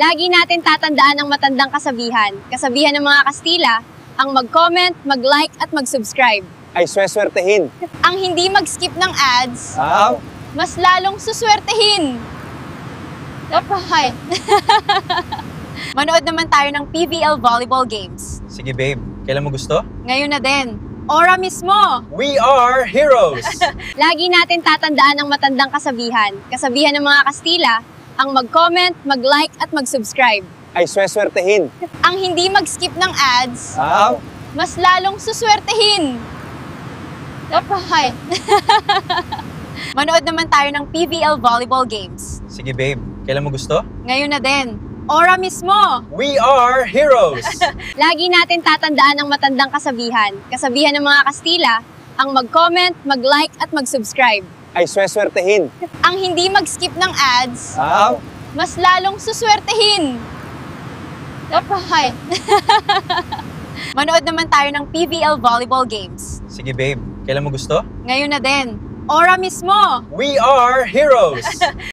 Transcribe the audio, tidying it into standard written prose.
Lagi natin tatandaan ang matandang kasabihan. Kasabihan ng mga Kastila, ang mag-comment, mag-like at mag-subscribe ay sweswertehin. Ang hindi mag-skip ng ads, mas lalong suswertehin. Napakay. Manood naman tayo ng PVL Volleyball Games. Sige babe, kailan mo gusto? Ngayon na din. Ora mismo! We are heroes! Lagi natin tatandaan ang matandang kasabihan. Kasabihan ng mga Kastila, ang mag-comment, mag-like at mag-subscribe ay sweswertehin. Ang hindi mag-skip ng ads, mas lalong suswertehin. Napakay. Manood naman tayo ng PVL Volleyball Games. Sige babe, kailan mo gusto? Ngayon na din. Ora mismo! We are heroes! Lagi natin tatandaan ang matandang kasabihan. Kasabihan ng mga Kastila, ang mag-comment, mag-like at mag-subscribe ay sweswertehin. Ang hindi mag-skip ng ads, mas lalong suswertehin. Napakay. Manood naman tayo ng PVL Volleyball Games. Sige babe, kailan mo gusto? Ngayon na din. Ora mismo! We are heroes!